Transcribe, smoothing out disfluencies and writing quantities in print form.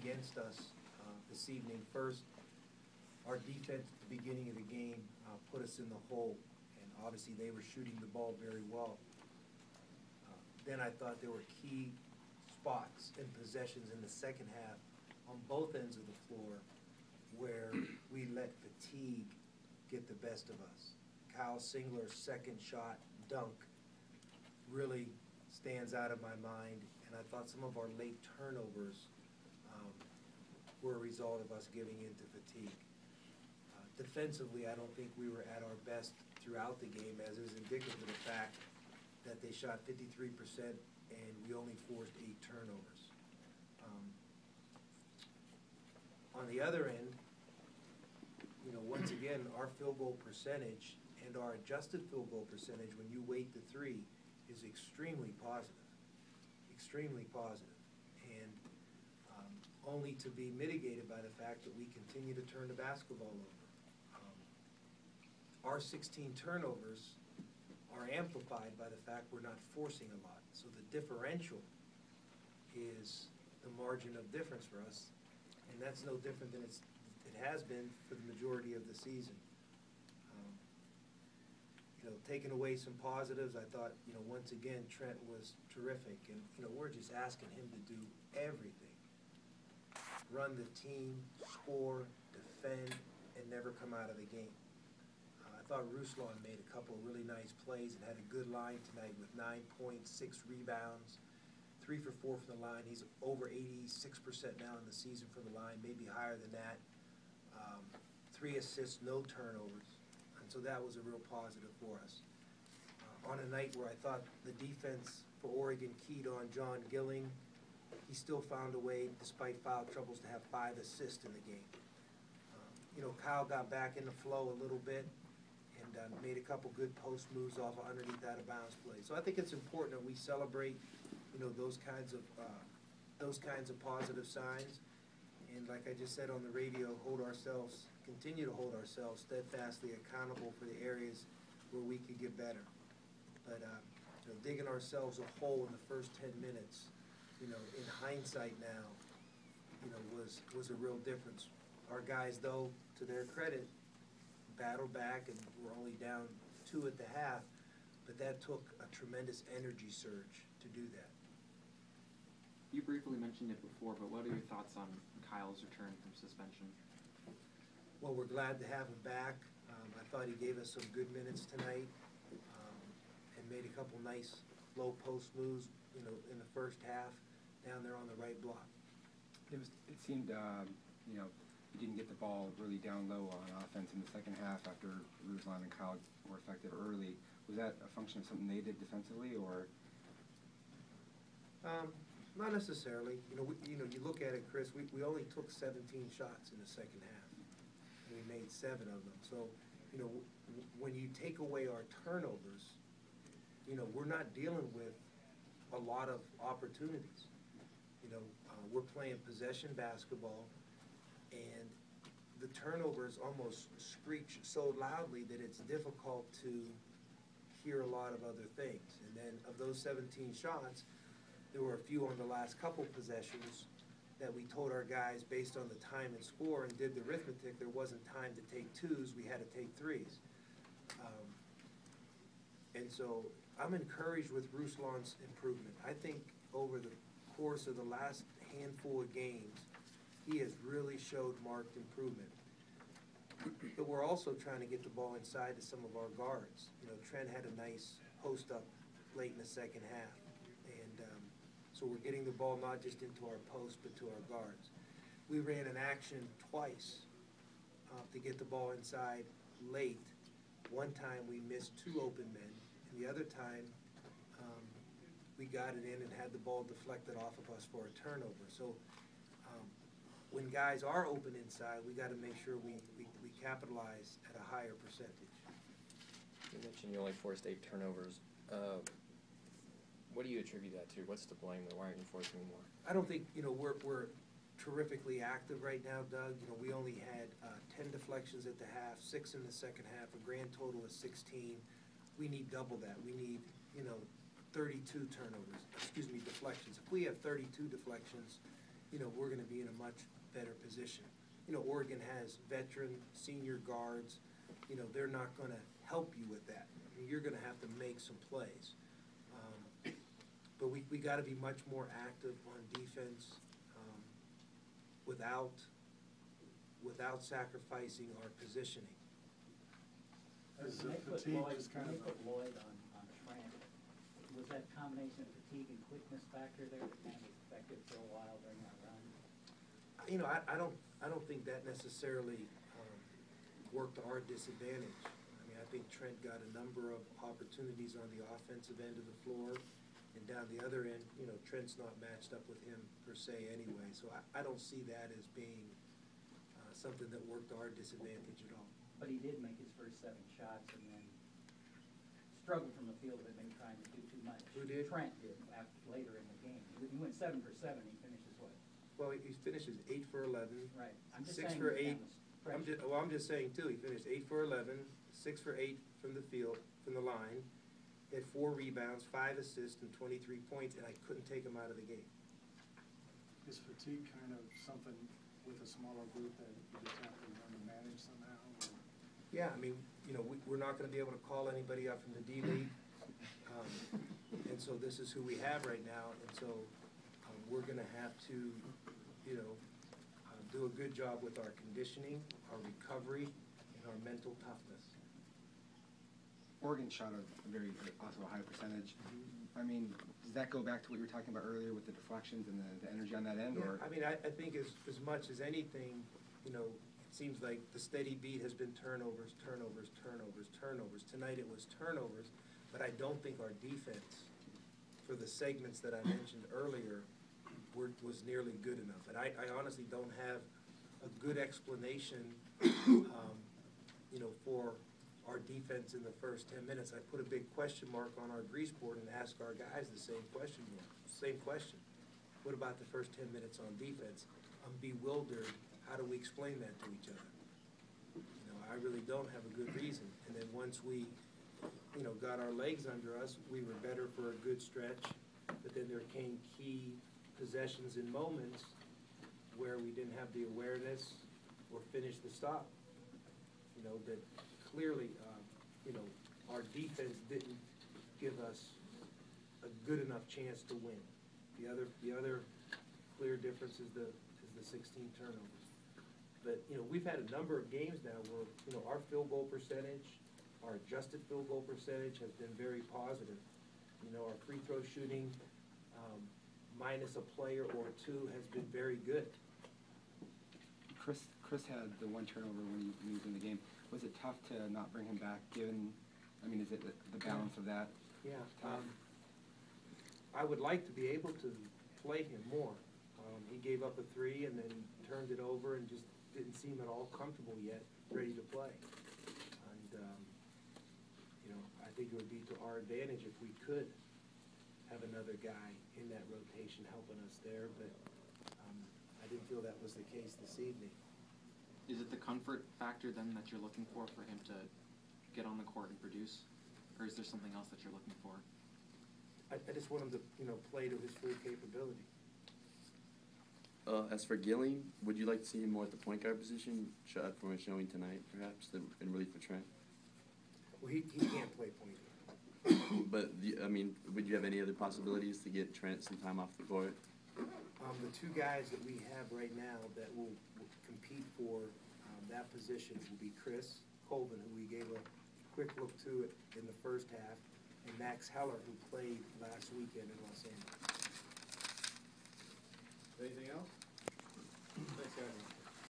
against us this evening. First, our defense at the beginning of the game put us in the hole, and obviously they were shooting the ball very well. Then I thought there were key spots and possessions in the second half on both ends of the floor where we let fatigue get the best of us. Kyle Singler's second shot dunk really stands out of my mind, and I thought some of our late turnovers were a result of us giving in to fatigue. Defensively, I don't think we were at our best throughout the game, as is indicative of the fact that they shot 53% and we only forced 8 turnovers. On the other end, once again, our field goal percentage and our adjusted field goal percentage, when you weight the 3, is extremely positive, extremely positive, and only to be mitigated by the fact that we continue to turn the basketball over. Our 16 turnovers are amplified by the fact we're not forcing a lot. So the differential is the margin of difference for us, and that's no different than it has been for the majority of the season. Taking away some positives, I thought, once again, Trent was terrific, and, we're just asking him to do everything. Run the team, score, defend, and never come out of the game. I thought Ruslan made a couple of really nice plays and had a good line tonight with 9 points, 6 rebounds, 3 for 4 from the line. He's over 86% now in the season from the line, maybe higher than that. 3 assists, no turnovers. And so that was a real positive for us. On a night where I thought the defense for Oregon keyed on John Gilling, he still found a way, despite foul troubles, to have 5 assists in the game. Kyle got back in the flow a little bit and made a couple good post moves off of underneath out-of-bounds plays. So I think it's important that we celebrate, those kinds of positive signs. And like I just said on the radio, continue to hold ourselves steadfastly accountable for the areas where we could get better. But digging ourselves a hole in the first 10 minutes, in hindsight now, was a real difference. Our guys, though, to their credit, battled back and were only down 2 at the half, but that took a tremendous energy surge to do that. You briefly mentioned it before, but what are your thoughts on Kyle's return from suspension? Well, we're glad to have him back. I thought he gave us some good minutes tonight and made a couple nice low post moves, in the first half down there on the right block. It seemed, you didn't get the ball really down low on offense in the second half after Ruslan and Kyle were effective early. Was that a function of something they did defensively, or? Not necessarily. You look at it, Chris, we only took 17 shots in the second half. And we made 7 of them. So, when you take away our turnovers, we're not dealing with a lot of opportunities. We're playing possession basketball, and the turnovers almost screech so loudly that it's difficult to hear a lot of other things. And then of those 17 shots, there were a few on the last couple possessions that we told our guys, based on the time and score, and did the arithmetic, there wasn't time to take 2s, we had to take 3s. And so I'm encouraged with Ruslan's improvement. I think over the course of the last handful of games, he has really showed marked improvement. But we're also trying to get the ball inside to some of our guards. Trent had a nice post-up late in the second half. And so we're getting the ball not just into our post, but to our guards. We ran an action twice to get the ball inside late. One time we missed 2 open men, and the other time we got it in and had the ball deflected off of us for a turnover. So when guys are open inside, we got to make sure we capitalize at a higher percentage. You mentioned you only forced 8 turnovers. What do you attribute that to? What's to blame? Why aren't you forcing more? I don't think we're terrifically active right now, Doug. We only had 10 deflections at the half, 6 in the second half, a grand total of 16. We need double that. We need 32 deflections. If we have 32 deflections, you know, we're gonna be in a much better position. You know, Oregon has veteran, senior guards, you know, they're not gonna help you with that. I mean, you're gonna have to make some plays. But we gotta be much more active on defense, without sacrificing our positioning. As When the they put fatigue Lloyd, is kind when of they put Lloyd on Trent, was that combination of fatigue and quickness factor there that kind of was effective for a while during that run? You know, I don't think that necessarily worked to our disadvantage. I mean, I think Trent got a number of opportunities on the offensive end of the floor, and down the other end, you know, Trent's not matched up with him per se anyway. So I don't see that as being something that worked to our disadvantage at all. But he did make his first 7 shots and then struggled from the field, had been trying to do too much. Who did? Trent did later in the game. He went 7 for 7, he finishes what? Well, he finishes 8 for 11. Right. I'm just 6 saying for he 8. found the stretch. I'm just saying too, he finished 8 for 11, 6 for 8 from the field, from the line, had 4 rebounds, 5 assists, and 23 points, and I couldn't take him out of the game. Is fatigue kind of something with a smaller group that you just have to learn to manage somehow? Or? Yeah, I mean, you know, we're not gonna be able to call anybody up from the D League. And so this is who we have right now, and so we're gonna have to, you know, do a good job with our conditioning, our recovery, and our mental toughness. Oregon shot a very, also a high percentage. I mean, does that go back to what you were talking about earlier with the deflections and the energy on that end, Yeah, or? I mean, I think as much as anything, you know, it seems like the steady beat has been turnovers, turnovers, turnovers, turnovers. Tonight it was turnovers, but I don't think our defense, for the segments that I mentioned earlier, was nearly good enough. And I honestly don't have a good explanation, you know, for our defense in the first 10 minutes. I put a big question mark on our grease board and asked our guys the same question. What about the first 10 minutes on defense? I'm bewildered. How do we explain that to each other? You know, I really don't have a good reason. And then once we, you know, got our legs under us, we were better for a good stretch. But then there came key possessions and moments where we didn't have the awareness or finish the stop. You know, that clearly, you know, our defense didn't give us a good enough chance to win. The other clear difference is the 16 turnovers. But, you know, we've had a number of games now where, you know, our field goal percentage, our adjusted field goal percentage has been very positive. You know, our free throw shooting, minus a player or 2, has been very good. Chris had the 1 turnover when he was in the game. Was it tough to not bring him back, given, I mean, is it the balance of that? Yeah, I would like to be able to play him more. He gave up a 3 and then turned it over and just didn't seem at all comfortable yet, ready to play. And, you know, I think it would be to our advantage if we could have another guy in that rotation helping us there, but I didn't feel that was the case this evening. Is it the comfort factor then that you're looking for him to get on the court and produce? Or is there something else that you're looking for? I just want him to, you know, play to his full capability. As for Gilling, would you like to see him more at the point guard position, from showing tonight, perhaps, in relief for Trent? Well, he can't play point guard. But, I mean, would you have any other possibilities to get Trent some time off the court? The 2 guys that we have right now that will compete for that position will be Chris Colvin, who we gave a quick look to in the first half, and Max Heller, who played last weekend in Los Angeles.